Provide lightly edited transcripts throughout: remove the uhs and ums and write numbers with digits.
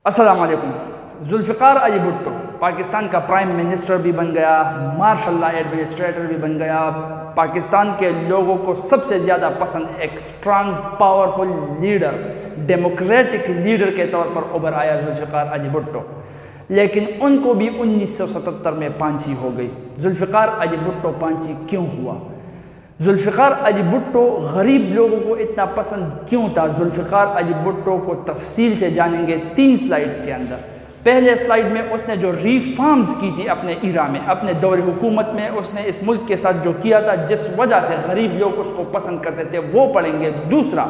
अस्सलाम वालेकुम। जुल्फ़िकार अली भुट्टो पाकिस्तान का प्राइम मिनिस्टर भी बन गया, मार्शल लॉ एडमिनिस्ट्रेटर भी बन गया। पाकिस्तान के लोगों को सबसे ज़्यादा पसंद एक strong powerful leader, democratic leader के तौर पर उभर आया जुल्फ़िकार अली भुट्टो। लेकिन उनको भी 1977 में फांसी हो गई। जुल्फ़िकार अली भुट्टो फांसी क्यों हुआ? जुल्फ़िकार अली भुट्टो गरीब लोगों को इतना पसंद क्यों था? जुल्फ़िकार अली भुट्टो को तफसील से जानेंगे 3 स्लाइड्स के अंदर। पहले स्लाइड में उसने जो रिफॉर्म्स की थी अपने इरा में, अपने दौर हुकूमत में उसने इस मुल्क के साथ जो किया था, जिस वजह से गरीब लोग उसको पसंद करते थे, वो पढ़ेंगे। दूसरा,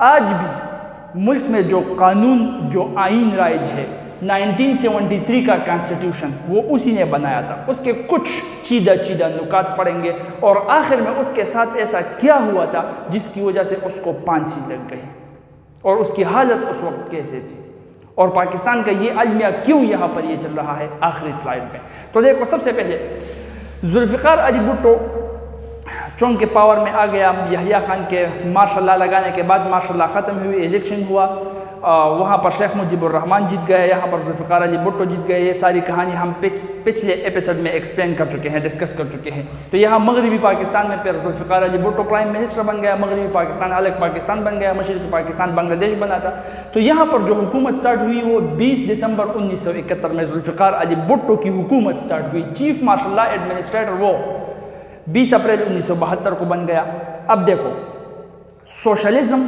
आज भी मुल्क में जो कानून, जो आइन राइज है, 1973 का कॉन्स्टिट्यूशन, वो उसी ने बनाया था, उसके कुछ चीदा नुकात पढ़ेंगे। और आखिर में उसके साथ ऐसा क्या हुआ था जिसकी वजह से उसको फांसी लग गई, और उसकी हालत उस वक्त कैसे थी, और पाकिस्तान का ये अलमिया क्यों यहाँ पर ये चल रहा है आखिरी स्लाइड में। तो देखो, सबसे पहले जुल्फ़िकार अली भुट्टो चौंक के पावर में आ गया। यहिया खान के मार्शल लॉ लगाने के बाद मार्शल लॉ ख़त्म हुई, इलेक्शन हुआ, वहाँ पर शेख मुजीबुर रहमान जीत गए, यहाँ पर जुल्फ़िकार अली भुट्टो जीत गए। ये सारी कहानी हम पिछले एपिसोड में एक्सप्लेन कर चुके हैं, डिस्कस कर चुके हैं। तो यहाँ मगरबी पाकिस्तान में फिर जुल्फ़िकार अली भुट्टो प्राइम मिनिस्टर बन गया, मगरबी पाकिस्तान अलग पाकिस्तान बन गया, मशरक़ी पाकिस्तान बांग्लादेश बना था। तो यहाँ पर जो हुकूमत स्टार्ट हुई वो 20 दिसंबर 1971 में जुल्फ़िकार अली भुट्टो की हुकूमत स्टार्ट हुई। चीफ मार्शल लॉ एडमिनिस्ट्रेटर वो 20 अप्रैल 1972 को बन गया। अब देखो, सोशलिज्म,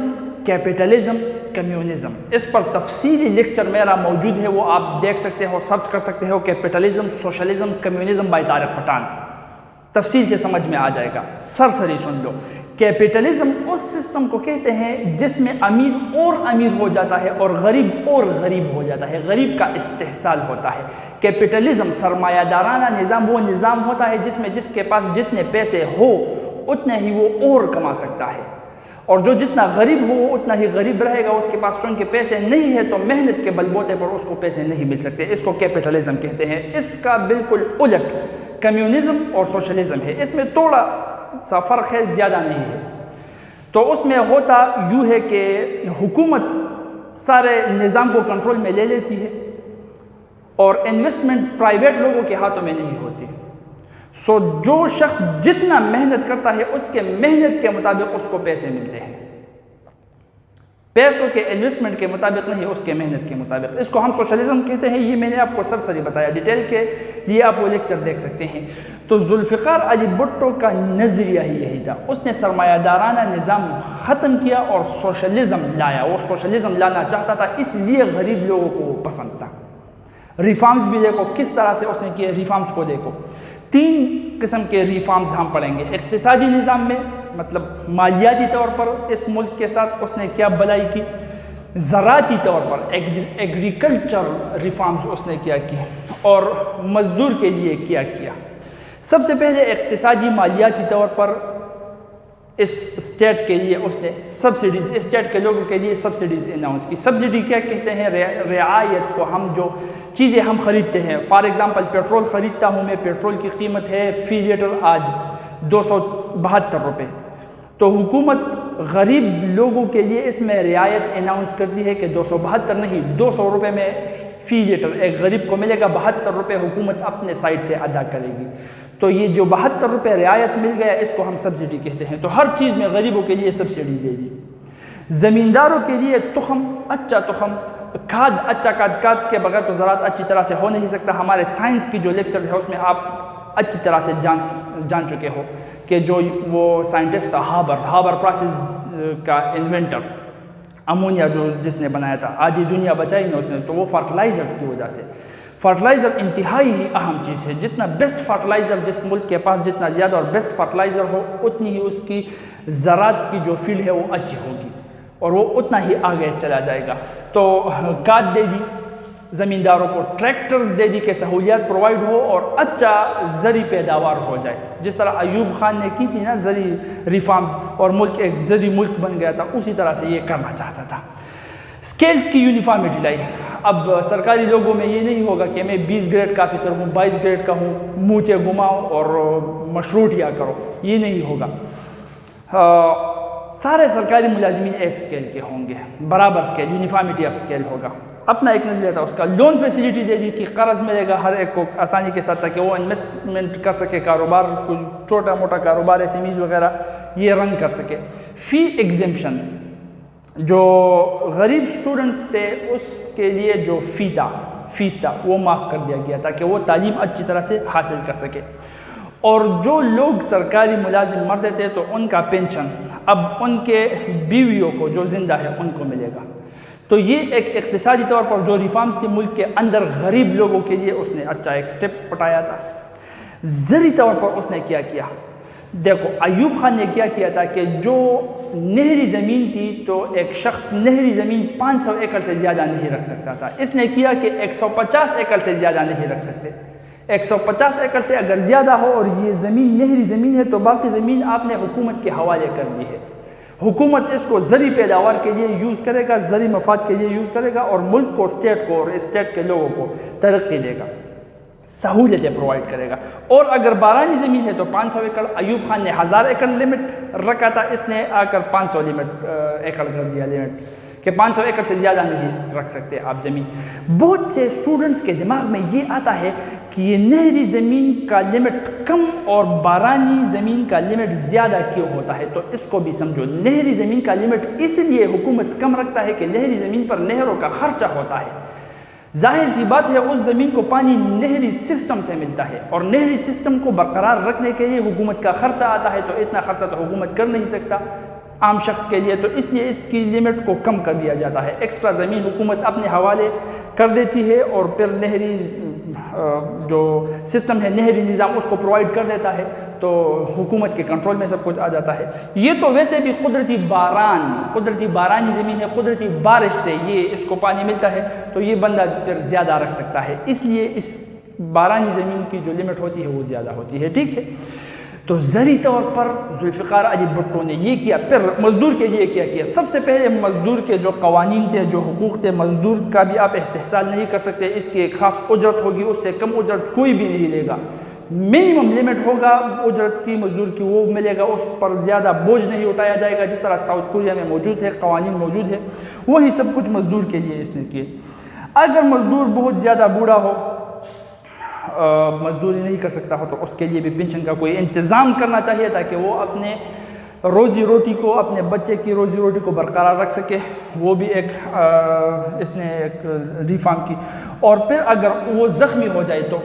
कैपिटलिज्म, कम्युनिज्म, इस पर तफसीली लेक्चर मेरा मौजूद है, वो आप देख सकते हो, सर्च कर सकते हो। Capitalism, socialism, communism by Tariq Pathan, तफसील से समझ में आ जाएगा। सरसरी सुन लो। कैपिटलिज्म उस सिस्टम को कहते हैं जिसमें अमीर और अमीर हो जाता है और गरीब और गरीब हो जाता है, गरीब का इस्तेहसाल होता है। कैपिटलिज्म सरमायादाराना निज़ाम वो निज़ाम होता है जिसमें जिसके पास जितने पैसे हो उतने ही वो और कमा सकता है, और जो जितना गरीब हो वो उतना ही गरीब रहेगा। उसके पास चूँकि पैसे नहीं है तो मेहनत के बलबूते पर उसको पैसे नहीं मिल सकते। इसको कैपिटलिज्म कहते हैं। इसका बिल्कुल उलट कम्युनिज्म और सोशलिज्म है। इसमें थोड़ा सा फ़र्क है, ज़्यादा नहीं है। तो उसमें होता यूँ है कि हुकूमत सारे निज़ाम को कंट्रोल में ले लेती है और इन्वेस्टमेंट प्राइवेट लोगों के हाथों में नहीं होती। सो जो शख्स जितना मेहनत करता है उसके मेहनत के मुताबिक उसको पैसे मिलते हैं, पैसों के इन्वेस्टमेंट के मुताबिक नहीं, उसके मेहनत के मुताबिक। इसको हम सोशलिज्म कहते हैं। ये मैंने आपको सरसरी बताया, डिटेल के लिए आप वो लेक्चर देख सकते हैं। तो जुल्फ़िकार अली भुट्टो का नज़रिया ही यही था। उसने सरमायादाराना निज़ाम ख़त्म किया और सोशलिज्म लाया। वो सोशलिज्म लाना चाहता था, इसलिए गरीब लोगों को वो पसंद था। रिफॉर्म्स भी देखो किस तरह से उसने किए। रिफॉर्म्स को देखो, 3 किस्म के रिफॉर्म्स हम पढ़ेंगे। इक़्तिसादी निज़ाम में, मतलब मालियाती तौर पर इस मुल्क के साथ उसने क्या भलाई की। ज़राती तौर पर एग्रीकल्चर रिफॉर्म्स उसने क्या किए, और मज़दूर के लिए क्या किया। सबसे पहले इक़्तिसादी मालियाती तौर पर इस स्टेट के लिए उसने सब्सिडीज़, स्टेट के लोगों के लिए सब्सिडीज़ अनाउंस की। सब्सिडी क्या कहते हैं? रियायत को। हम जो चीज़ें हम ख़रीदते हैं, फॉर एग्ज़ाम्पल पेट्रोल ख़रीदता हूँ मैं, पेट्रोल की कीमत है फ़ी लीटर आज 272 रुपये। तो हुकूमत गरीब लोगों के लिए इसमें रियायत अनाउंस करती है कि 272 नहीं, 200 रुपये में फ़ी लीटर एक गरीब को मिलेगा। 72 रुपये हुकूमत अपने साइड से अदा करेगी। तो ये जो 72 रुपये रियायत मिल गया, इसको हम सब्सिडी कहते हैं। तो हर चीज़ में गरीबों के लिए सब्सिडी दे दी। ज़मींदारों के लिए तुखम, अच्छा तुखम, खाद, अच्छा खाद के बगैर तो ज़राअत अच्छी तरह से हो नहीं सकता। हमारे साइंस की जो लेक्चर है उसमें आप अच्छी तरह से जान चुके हो कि जो वो साइंटिस्ट था हाबर प्रोसेस का इन्वेंटर, अमोनिया जो जिसने बनाया था, आधी दुनिया बचाई ना उसने, तो वो फर्टिलाइज़र्स की वजह से। फर्टिलाइज़र इंतहाई ही अहम चीज़ है। जितना बेस्ट फर्टिलाइज़र, जिस मुल्क के पास जितना ज़्यादा और बेस्ट फर्टिलाइज़र हो, उतनी ही उसकी ज़राअत की जो फील्ड है वो अच्छी होगी और वो उतना ही आगे चला जाएगा। तो खाद दे दी ज़मींदारों को, ट्रैक्टर्स दे दी कि सहूलियात प्रोवाइड हो और अच्छा ज़री पैदावार हो जाए। जिस तरह अयूब खान ने की थी ना ज़री रिफॉर्म्स, और मुल्क एक ज़री मुल्क बन गया था, उसी तरह से ये करना चाहता था। स्केल्स की यूनिफॉर्मिटी लाई। अब सरकारी लोगों में ये नहीं होगा कि मैं 20 ग्रेड का ऑफिसर हूँ, 22 ग्रेड का हूँ, मूँचे घुमाओ और मशरूटिया करो, ये नहीं होगा। सारे सरकारी मुलाजिमीन एक स्केल के होंगे, बराबर स्केल, यूनिफॉर्मिटी ऑफ स्केल होगा। अपना एक नज़रिया था उसका। लोन फैसिलिटी दे दी कि कर्ज मिलेगा हर एक को आसानी के साथ, ताकि वो इन्वेस्टमेंट कर सके, कारोबार कोई छोटा मोटा कारोबार SMEs वगैरह ये रन कर सके। फ़ी एग्जेम्पशन, जो गरीब स्टूडेंट्स थे उसके लिए जो फीस था वो माफ़ कर दिया गया ताकि वो तालीम अच्छी तरह से हासिल कर सके। और जो लोग सरकारी मुलाजिम मरते थे तो उनका पेंशन अब उनके बीवियों को जो ज़िंदा है उनको मिलेगा। तो ये एक इक़्तिसादी तौर पर जो रिफॉर्म्स थी मुल्क के अंदर गरीब लोगों के लिए, उसने अच्छा एक स्टेप उठाया था। ज़री तौर पर उसने क्या किया, देखो अयूब खान ने क्या किया था कि जो नहरी ज़मीन थी तो एक शख्स नहरी ज़मीन 500 एकड़ से ज़्यादा नहीं रख सकता था। इसने किया कि 150 एकड़ से ज़्यादा नहीं रख सकते। 150 एकड़ से अगर ज़्यादा हो और ये ज़मीन नहरी ज़मीन है तो बाकी ज़मीन आपने हुकूमत के हवाले कर दी है। हुकूमत इसको ज़री पैदावार के लिए यूज़ करेगा, ज़री मफाद के लिए यूज़ करेगा और मुल्क को, स्टेट को और स्टेट के लोगों को तरक्की देगा, सहूलियतें प्रोवाइड करेगा। और अगर बारानी ज़मीन है तो 500 एकड़, अयूब खान ने 1000 एकड़ लिमिट रखा था, इसने आकर 500 एकड़ कर दिया लिमिट कि 500 एकड़ से ज़्यादा नहीं रख सकते आप ज़मीन। बहुत से स्टूडेंट्स के दिमाग में ये आता है कि ये नहरी ज़मीन का लिमिट कम और बारानी ज़मीन का लिमिट ज़्यादा क्यों होता है, तो इसको भी समझो। नहरी ज़मीन का लिमिट इसलिए हुकूमत कम रखता है कि नहरी ज़मीन पर नहरों का खर्चा होता है। जाहिर सी बात है उस ज़मीन को पानी नहरी सिस्टम से मिलता है और नहरी सिस्टम को बरकरार रखने के लिए हुकूमत का खर्चा आता है, तो इतना खर्चा तो हुकूमत कर नहीं सकता आम शख्स के लिए, तो इसलिए इसकी लिमिट को कम कर दिया जाता है। एक्स्ट्रा ज़मीन हुकूमत अपने हवाले कर देती है और फिर नहरी जो सिस्टम है, नहरी निज़ाम उसको प्रोवाइड कर देता है, तो हुकूमत के कंट्रोल में सब कुछ आ जाता है। ये तो वैसे भी कुदरती बारानी ज़मीन है, कुदरती बारिश से ये इसको पानी मिलता है, तो ये बंदा फिर ज़्यादा रख सकता है, इसलिए इस बारानी ज़मीन की जो लिमिट होती है वो ज़्यादा होती है। ठीक है, तो ज़री तौर पर जुल्फ़िकार अली भुट्टो ने ये किया। फिर मज़दूर के लिए क्या किया, सबसे पहले मज़दूर के जो कवानीन थे, जो हुकूक थे, मज़दूर का भी आप इस्तेहसाल नहीं कर सकते, इसकी एक ख़ास उजरत होगी, उससे कम उजरत कोई भी नहीं लेगा। मिनिमम लिमिट होगा उजरत की, मज़दूर की, वो मिलेगा, उस पर ज़्यादा बोझ नहीं उठाया जाएगा। जिस तरह साउथ कोरिया में मौजूद है, कवानीन मौजूद है, वही सब कुछ मज़दूर के लिए इसने किए। अगर मज़दूर बहुत ज़्यादा बूढ़ा हो, मजदूरी नहीं कर सकता हो, तो उसके लिए भी पेंशन का कोई इंतज़ाम करना चाहिए ताकि वो अपने रोज़ी रोटी को, अपने बच्चे की रोज़ी रोटी को बरकरार रख सके। वो भी एक इसने एक रिफॉर्म की। और फिर अगर वो ज़ख्मी हो जाए तो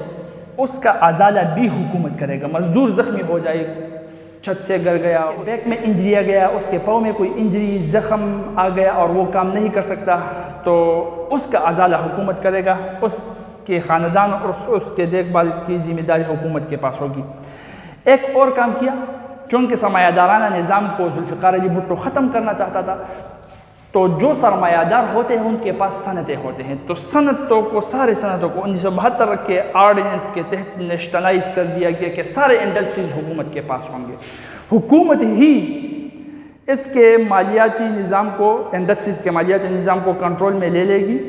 उसका अजाला भी हुकूमत करेगा। मज़दूर ज़ख्मी हो जाए, छत से गिर गया, बैक में इंजरी आ गया, उसके पाँव में कोई इंजरी ज़ख़म आ गया और वो काम नहीं कर सकता, तो उसका अजाला हुकूमत करेगा, उसके ख़ानदान और उसके देखभाल की ज़िम्मेदारी हुकूमत के पास होगी। एक और काम किया, चूँकि सरमायादाराना निज़ाम को जुल्फ़िकार अली भुट्टो ख़त्म करना चाहता था, तो जो सरमायादार होते हैं उनके पास सनतें होते हैं, तो सनतों को, सारे सनतों को 1972 के ऑर्डिनेंस के तहत नेशनलाइज कर दिया गया कि सारे इंडस्ट्रीज़ हुकूमत के पास होंगे। हुकूमत ही इसके मालियाती निज़ाम को, इंडस्ट्रीज़ के मालियाती निज़ाम को कंट्रोल में ले लेगी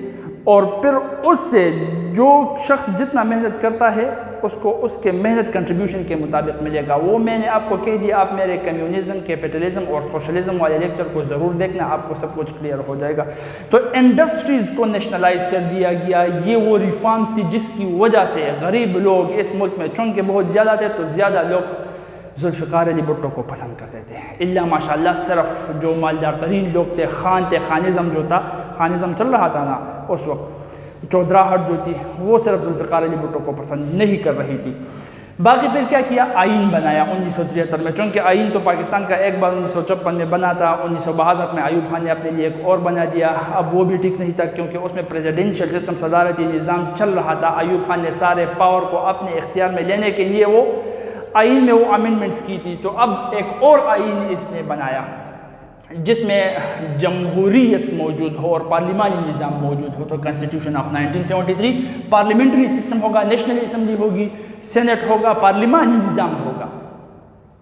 और फिर उससे जो शख्स जितना मेहनत करता है उसको उसके मेहनत कंट्रीब्यूशन के मुताबिक मिलेगा। वो मैंने आपको कह दिया, आप मेरे कम्युनिज़म, कैपिटलिज़म और सोशलिज़म वाले लेक्चर को ज़रूर देखना, आपको सब कुछ क्लियर हो जाएगा। तो इंडस्ट्रीज़ को नेशनलाइज कर दिया गया। ये वो रिफॉर्म्स थी जिसकी वजह से गरीब लोग इस मुल्क में चूँकि बहुत ज़्यादा थे, तो ज़्यादा लोग जुल्फ़िकार अली भुट्टो को पसंद करते थे। इल्ला माशाल्लाह सिर्फ जो मालदार तरीन लोग थे, खान थे, खानिज़म जो था, खानिज़म चल रहा था ना उस वक्त, चौधराहट जो थी, वो सिर्फ जुल्फ़िकार अली भुट्टो को पसंद नहीं कर रही थी। बाकी फिर क्या किया, आइन बनाया 1973 में। चूँकि आइन तो पाकिस्तान का एक बार 1956 में बना था, 1962 में अयूब खान ने अपने लिए एक और बना दिया। अब वो भी ठीक नहीं था क्योंकि उसमें प्रेसिडेंशियल सिस्टम, सदारती निज़ाम चल रहा था। अयूब खान ने सारे पावर को अपने इख्तियार में लेने के लिए वो आइन में वो अमेंडमेंट्स की थी। तो अब एक और आइन इसने बनाया जिसमें जमहूरियत मौजूद हो और पार्लिमानी निज़ाम मौजूद हो। तो कॉन्स्टिट्यूशन ऑफ 1973 पार्लियामेंट्री सिस्टम होगा, नेशनल असम्बली होगी, सेनेट होगा, पार्लिमानी निज़ाम होगा।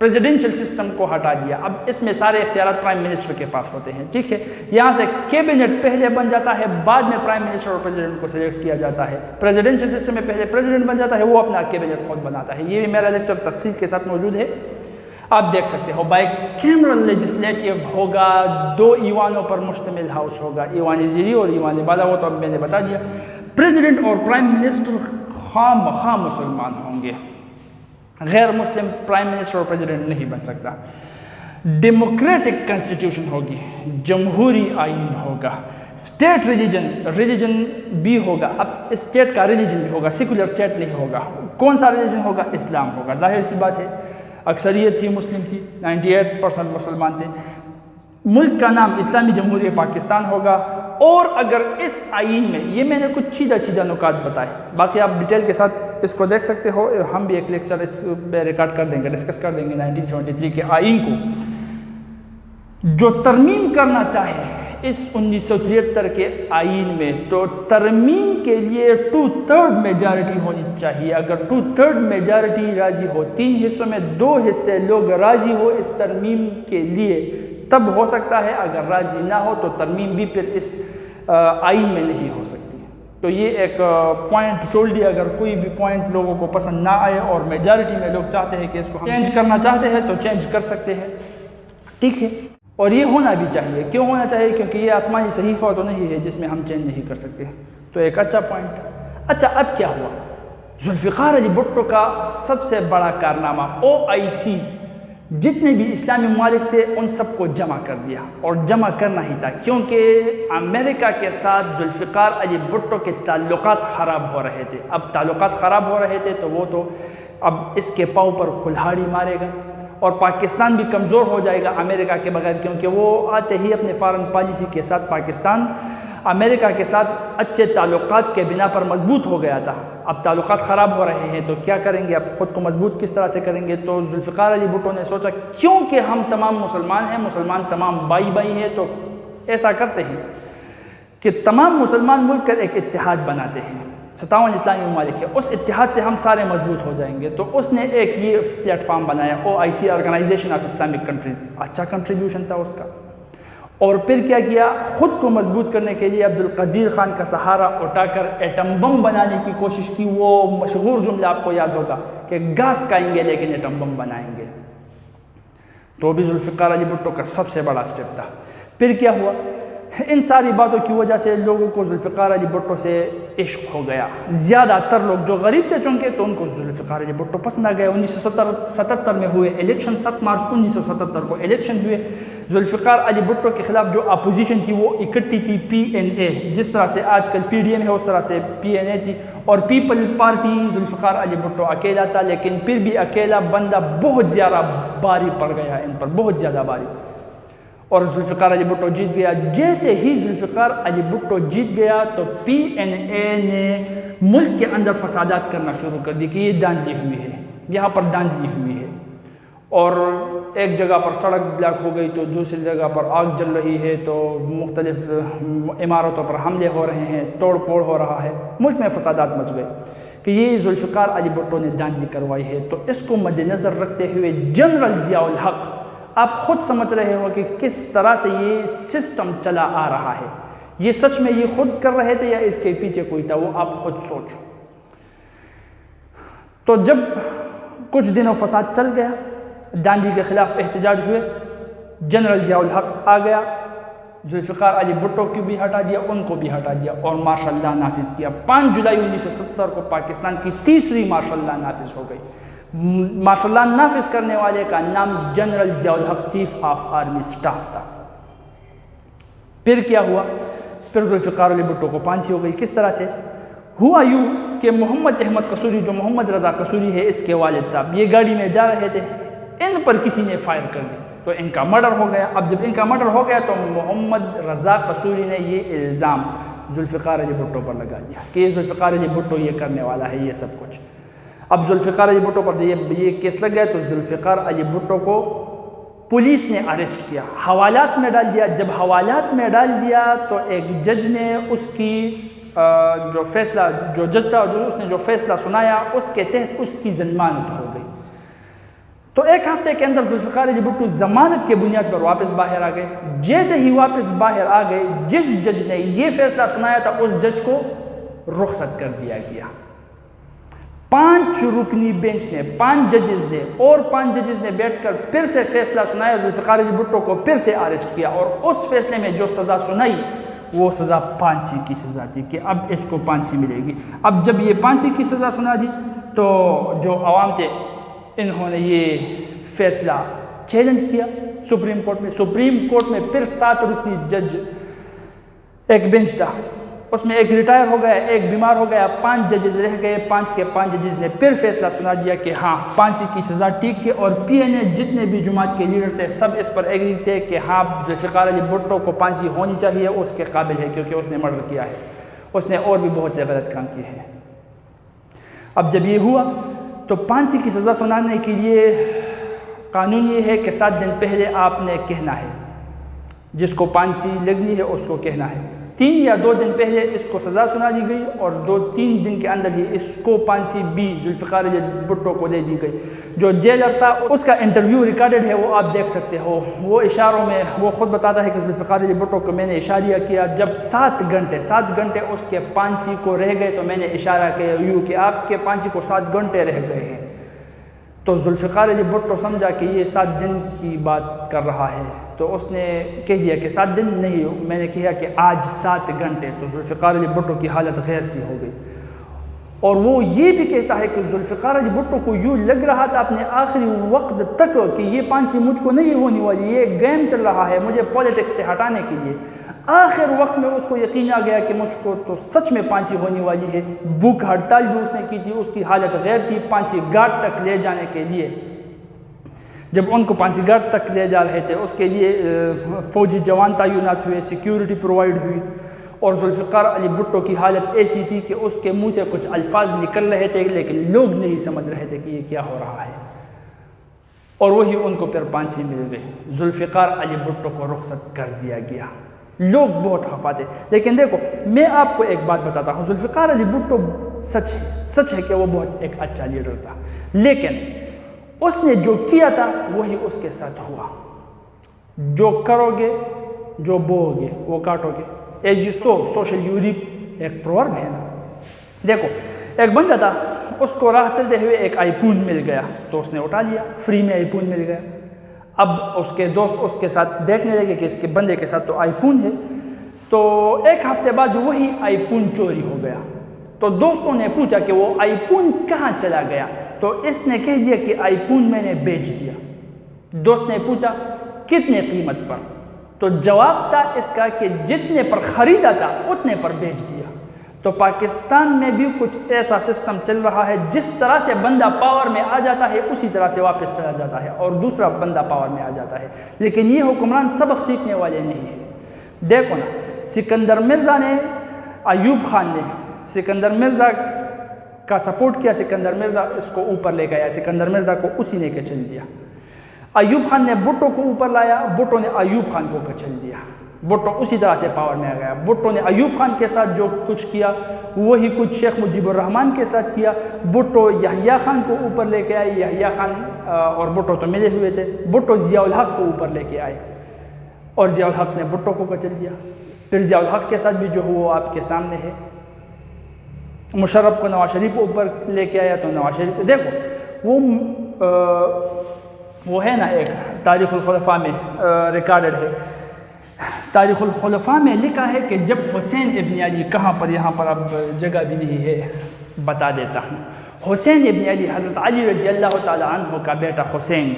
प्रेसिडेंशियल सिस्टम को हटा दिया। अब इसमें सारे इख्तियार प्राइम मिनिस्टर के पास होते हैं। ठीक है, यहाँ से कैबिनेट पहले बन जाता है, बाद में प्राइम मिनिस्टर और प्रेसिडेंट को सिलेक्ट किया जाता है। प्रेसिडेंशियल सिस्टम में पहले प्रेसिडेंट बन जाता है, वो अपना कैबिनेट खुद बनाता है। ये भी मेरा लेक्चर तफसील के साथ मौजूद है, आप देख सकते हो बाई कैमरल लेजिस्लेटिव होगा, 2 ईवानों पर मुश्तमिल हाउस होगा, ईवान ज़ीरी और ईवान बाला, वो तो अब मैंने बता दिया। प्रेसिडेंट और प्राइम मिनिस्टर खाम मुसलमान होंगे, गैर मुस्लिम प्राइम मिनिस्टर और प्रेसिडेंट नहीं बन सकता। डेमोक्रेटिक कॉन्स्टिट्यूशन होगी, जमहूरी आइन होगा, स्टेट रिलीजन भी होगा। अब स्टेट का रिलीजन भी होगा, सेकुलर स्टेट नहीं होगा। कौन सा रिलीजन होगा? इस्लाम होगा। जाहिर सी बात है, अक्सरियत थी मुस्लिम की, 98% मुसलमान थे। मुल्क का नाम इस्लामी जमहूरियत पाकिस्तान होगा। और अगर इस आइन में, ये मैंने कुछ सीधा नुकात बताए, बाकी आप डिटेल के साथ इसको देख सकते हो। हम भी एक लेक्चर इस पे रिकॉर्ड कर देंगे, डिस्कस कर देंगे 1973 के आइन को। जो तरमीम करना चाहे इस 1973 के आइन में, तो तरमीम के लिए 2/3 मेजॉरिटी होनी चाहिए। अगर 2/3 मेजॉरिटी राज़ी हो, 3 हिस्सों में 2 हिस्से लोग राज़ी हो इस तरमीम के लिए, तब हो सकता है। अगर राज़ी ना हो तो तरमीम भी फिर इस आइन में नहीं हो सकती। तो ये एक पॉइंट छोड़ दिया। अगर कोई भी पॉइंट लोगों को पसंद ना आए और मेजॉरिटी में लोग चाहते हैं कि इसको चेंज करना चाहते हैं, तो चेंज कर सकते हैं, ठीक है। और ये होना भी चाहिए। क्यों होना चाहिए? क्योंकि ये आसमानी सहीफ़ा तो नहीं है जिसमें हम चेंज नहीं कर सकते। तो एक अच्छा पॉइंट। अच्छा, अब क्या हुआ? जुल्फ़िकार अली भुट्टो का सबसे बड़ा कारनामा, OIC जितने भी इस्लामी ममालिक थे उन सबको जमा कर दिया, और जमा करना ही था, क्योंकि अमेरिका के साथ जुल्फ़िकार अली भुट्टो के ताल्लुकात ख़राब हो रहे थे। अब ताल्लुकात ख़राब हो रहे थे तो वो तो अब इसके पाँव पर कुल्हाड़ी मारेगा, और पाकिस्तान भी कमज़ोर हो जाएगा अमेरिका के बगैर, क्योंकि वो आते ही अपने फ़ॉरेन पॉलिसी के साथ पाकिस्तान अमेरिका के साथ अच्छे ताल्लुकात के बिना पर मजबूत हो गया था। अब ताल्लुकात ख़राब हो रहे हैं तो क्या करेंगे? अब ख़ुद को मजबूत किस तरह से करेंगे? तो जुल्फ़िकार अली भुट्टो ने सोचा, क्योंकि हम तमाम मुसलमान हैं, मुसलमान तमाम भाई हैं, तो ऐसा करते हैं कि तमाम मुसलमान मुल्क कर एक इत्तेहाद बनाते हैं। 57 इस्लामी ममालिक है, उस इत्तेहाद से हम सारे मजबूत हो जाएंगे। तो उसने एक ये प्लेटफॉर्म बनाया, OIC, organisation of Islamic countries. अच्छा कंट्रीब्यूशन था उसका। और फिर क्या किया? ख़ुद को मजबूत करने के लिए अब्दुल कदीर ख़ान का सहारा उठाकर एटम बम बनाने की कोशिश की। वो मशहूर जुमला आपको याद होगा कि गैस खाएंगे लेकिन एटम बम बनाएंगे। तो भी जुल्फ़िकार अली भुट्टो का सबसे बड़ा स्टेप था। फिर क्या हुआ? इन सारी बातों की वजह से लोगों को जुल्फ़िकार अली भुट्टो से इश्क हो गया। ज़्यादातर लोग जो गरीब थे चूँकि, तो उनको जुल्फ़िकार अली भुट्टो पसंद आ गया। 1977 में हुए इलेक्शन, 7 मार्च 1977 को इलेक्शन हुए। जुल्फ़िकार अली भुट्टो के ख़िलाफ़ जो अपोजिशन थी वो इकट्ठी थी, PNA, जिस तरह से आजकल PDM है उस तरह से PNA थी। और पीपल पार्टी, जुल्फ़िकार अली भुट्टो अकेला था, लेकिन फिर भी अकेला बंदा बहुत ज़्यादा भारी पड़ गया इन पर, बहुत ज़्यादा भारी। और जुल्फ़िकार अली भुट्टो जीत गया। जैसे ही जुल्फ़िकार अली भुट्टो जीत गया तो PNA ने मुल्क के अंदर फसादात करना शुरू कर दी कि ये धांधली हुई है, यहाँ पर धांधली हुई है। और एक जगह पर सड़क ब्लॉक हो गई, तो दूसरी जगह पर आग जल रही है, तो मुख्तलिफ इमारतों पर हमले हो रहे हैं, तोड़ फोड़ हो रहा है, मुल्क में फसादात मच गए कि ये जुल्फ़िकार अली भुट्टो ने धांधली करवाई है। तो इसको मद्देनज़र रखते हुए जनरल ज़ियाउल हक़, आप खुद समझ रहे हो कि किस तरह से ये सिस्टम चला आ रहा है। ये सच में ये खुद कर रहे थे या इसके पीछे कोई था, वो आप खुद सोचो। तो जब कुछ दिनों फसाद चल गया, धांधली के ख़िलाफ़ एहतजाज हुए, जनरल ज़ियाउल हक़ आ गया, जुल्फ़िकार अली भुट्टो को भी हटा दिया, उनको भी हटा दिया, और मार्शल लॉ नाफिज़ किया। 5 जुलाई 1970 को पाकिस्तान की तीसरी मार्शल लॉ नाफिज़ हो गई। मार्शल लॉ नाफिज करने वाले का नाम जनरल ज़ियाउल हक़, चीफ ऑफ आर्मी स्टाफ था। फिर क्या हुआ? फिर जुल्फ़िकार अली भुट्टो को फांसी हो गई। किस तरह से हुआ? यूँ कि मोहम्मद अहमद कसूरी, जो मोहम्मद रज़ा कसूरी है इसके वालिद साहब, ये गाड़ी में जा रहे थे, इन पर किसी ने फायर कर दी, तो इनका मर्डर हो गया। अब जब इनका मर्डर हो गया तो मोहम्मद रज़ा कसूरी ने ये इल्ज़ाम जुल्फ़िकार अली भुट्टो पर लगा दिया कि जुल्फ़िकार अली भुट्टो ये करने वाला है, ये सब कुछ। अब जुल्फ़िकार अली भुट्टो पर ये केस लग गया, तो जुल्फ़िकार अली भुट्टो को पुलिस ने अरेस्ट किया, हवालात में डाल दिया। जब हवालात में डाल दिया तो एक जज ने उसकी जो फैसला, जो जज था उसने जो फैसला सुनाया, उसके तहत उसकी ज़मानत हो गई। तो एक हफ्ते के अंदर जुल्फ़िकार अली भुट्टो ज़मानत के बुनियाद पर वापस बाहर आ गए। जैसे ही वापस बाहर आ गए, जिस जज ने ये फैसला सुनाया था उस जज को रुखसत कर दिया गया। 5 रुकनी बेंच ने, 5 जजेस ने और 5 जजेस ने बैठकर फिर से फैसला सुनाया, जुल्फ़िकार अली भुट्टो को फिर से अरेस्ट किया और उस फैसले में जो सज़ा सुनाई वो सज़ा फांसी की सज़ा थी कि अब इसको फांसी मिलेगी। अब जब ये फांसी की सज़ा सुना दी तो जो अवाम थे इन्होंने ये फैसला चैलेंज किया सुप्रीम कोर्ट में। सुप्रीम कोर्ट में फिर 7 रुकनी जज एक बेंच था, उसमें एक रिटायर हो गया, एक बीमार हो गया, 5 जजेस रह गए। 5 के 5 जजेस ने फिर फैसला सुना दिया कि हाँ फांसी की सज़ा ठीक है। और PNA जितने भी जुमात के लीडर थे सब इस पर एग्री थे कि हाँ जुल्फ़िकार अली भुट्टो को फांसी होनी चाहिए, उसके काबिल है क्योंकि उसने मर्डर किया है, उसने और भी बहुत से गलत काम किए हैं। अब जब ये हुआ तो फांसी की सज़ा सुनाने के लिए कानून ये है कि 7 दिन पहले आपने कहना है, जिसको फांसी लगनी है उसको कहना है। 3 या 2 दिन पहले इसको सज़ा सुना दी गई और 2-3 दिन के अंदर ही इसको फांसी भी जुल्फ़िकार अली भुट्टो को दे दी गई। जो जेलर था उसका इंटरव्यू रिकॉर्डेड है, वो आप देख सकते हो। वो इशारों में वो ख़ुद बताता है कि जुल्फ़िकार अली भुट्टो को मैंने इशारा किया, जब 7 घंटे उसके फांसी को रह गए तो मैंने इशारा किया यूँ कि आपके फांसी को 7 घंटे रह गए हैं। तो जुल्फ़िकार अली भुट्टो समझा कि ये 7 दिन की बात कर रहा है, तो उसने कह दिया कि 7 दिन नहीं, मैंने कहा कि आज 7 घंटे। तो जुल्फ़िकार अली भुट्टो की हालत गैर सी हो गई और वो ये भी कहता है कि जुल्फ़िकार अली भुट्टो को यूँ लग रहा था अपने आखिरी वक्त तक कि ये फांसी मुझको नहीं होने वाली, ये गेम चल रहा है मुझे पॉलिटिक्स से हटाने के लिए। आखिर वक्त में उसको यकीन आ गया कि मुझको तो सच में फांसी होने वाली है। भूख हड़ताल भी उसने की थी, उसकी हालत गैर थी। फांसी घाट तक ले जाने के लिए जब उनको फांसी घाट तक ले जा रहे थे उसके लिए फ़ौजी जवान तैनात हुए, सिक्योरिटी प्रोवाइड हुई और जुल्फ़िकार अली भुट्टो की हालत ऐसी थी कि उसके मुंह से कुछ अल्फाज निकल रहे थे लेकिन लोग नहीं समझ रहे थे कि ये क्या हो रहा है। और वही उनको फिर फांसी मिल गई। जुल्फ़िकार अली भुट्टो को रुखसत कर दिया गया। लोग बहुत खफा थे। लेकिन देखो मैं आपको एक बात बताता हूँ, जुल्फ़िकार अली भुट्टो सच है कि वो बहुत एक अच्छा लीडर था, लेकिन उसने जो किया था वही उसके साथ हुआ। जो करोगे जो बोओगे वो काटोगे। As you sow so shall you reap, एक प्रोवर्ब है ना। देखो एक बंदा था, उसको राह चलते हुए एक आईफोन मिल गया तो उसने उठा लिया, फ्री में आईफोन मिल गया। अब उसके दोस्त उसके साथ देखने लगे कि इसके बंदे के साथ तो आईफोन है, तो 1 हफ्ते बाद वही आईफोन चोरी हो गया। तो दोस्तों ने पूछा कि वो आईफोन कहाँ चला गया, तो इसने कह दिया कि आईफोन मैंने बेच दिया। दोस्त ने पूछा कितने कीमत पर, तो जवाब था इसका कि जितने पर ख़रीदा था उतने पर बेच दिया। तो पाकिस्तान में भी कुछ ऐसा सिस्टम चल रहा है, जिस तरह से बंदा पावर में आ जाता है उसी तरह से वापस चला जाता है और दूसरा बंदा पावर में आ जाता है। लेकिन ये हुक्मरान सबक सीखने वाले नहीं है। देखो ना, सिकंदर मिर्ज़ा ने, अयूब खान ने सिकंदर मिर्ज़ा का सपोर्ट किया, सिकंदर मिर्ज़ा इसको ऊपर ले गया, सिकंदर मिर्ज़ा को उसी ने कचल दिया। अयूब खान ने भुट्टो को ऊपर लाया, भुट्टो ने अयूब खान को कचल दिया। भुट्टो उसी तरह से पावर में आ गया। भुट्टो ने अयूब खान के साथ जो कुछ किया वही कुछ शेख मुजीबुर रहमान के साथ किया। भुट्टो यहया खान को ऊपर लेके आए, यहया खान और भुट्टो तो मिले हुए थे। भुट्टो ज़ियाउल हक को ऊपर लेके आए और ज़ियाउल हक ने भुट्टो को कचल दिया। फिर ज़ियाउल हक के साथ भी जो हुआ आपके सामने है। मुशर्रफ को नवाज शरीफ को ऊपर लेके आया तो नवाज शरीफ, देखो वो है ना, एक तारीख़ुल खुलफ़ा में रिकॉर्डेड है, तारीख़ुल खुलफ़ा में लिखा है कि जब हुसैन इब्न अली, कहाँ पर, यहाँ पर अब जगह भी नहीं है, बता देता हूँ। हुसैन इब्न अली, हज़रत अली रज़ी अल्लाह ताला अन्हु का बेटा हुसैन,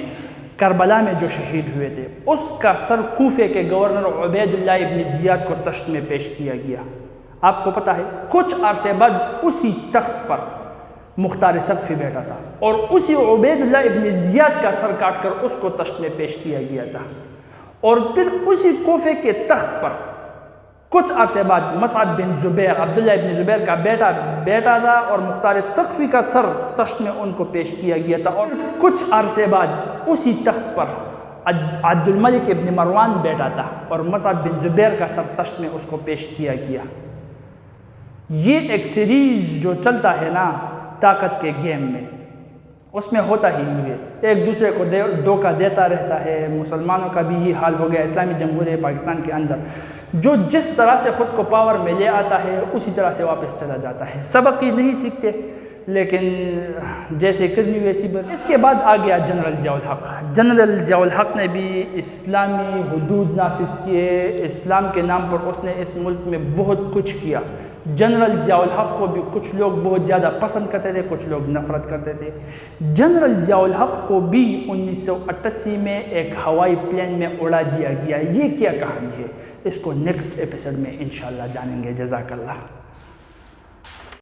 करबला में जो शहीद हुए थे, उसका सर कूफे के गवर्नर उबैदुल्लाह इब्न ज़ियाद को तख्त में पेश किया गया। आपको पता है कुछ अरसे बाद उसी तख्त पर मुख्तार सक़फ़ी बैठा था और उसी उबैदुल्लाह इब्न ज़ियाद का सर काट कर उसको तख्त में पेश किया गया था। और फिर उसी कोफे के तख्त पर कुछ अरसे बाद मसअब बिन ज़ुबैर, अब्दुल्लाह इब्न ज़ुबैर का बेटा था और मुख्तार सक़फ़ी का सर तख्त में उनको पेश किया गया था। और कुछ अरसे बाद उसी तख्त पर अब्दुल मलिक इब्न मरवान बैठा था और मसअब बिन ज़ुबैर का सर तख्त में उसको पेश किया गया। ये एक सीरीज़ जो चलता है ना ताकत के गेम में, उसमें होता ही है, एक दूसरे को धोखा देता रहता है। मुसलमानों का भी ये हाल हो गया इस्लामी जमहूरियत पाकिस्तान के अंदर, जो जिस तरह से ख़ुद को पावर में ले आता है उसी तरह से वापस चला जाता है। सबक ही नहीं सीखते, लेकिन जैसे करनी वैसी बनी। इसके बाद आ गया जनरल ज़ियाउल हक़। जनरल ज़ियाउल हक़ ने भी इस्लामी हुदूद नाफिज किए, इस्लाम के नाम पर उसने इस मुल्क में बहुत कुछ किया। जनरल ज़ियाउल हक़ को भी कुछ लोग बहुत ज़्यादा पसंद करते थे, कुछ लोग नफ़रत करते थे। जनरल ज़ियाउल हक़ को भी 1988 में एक हवाई प्लेन में उड़ा दिया गया। ये क्या कहानी है, इसको नेक्स्ट एपिसोड में इंशाल्लाह जानेंगे। जज़ाकल्लाह।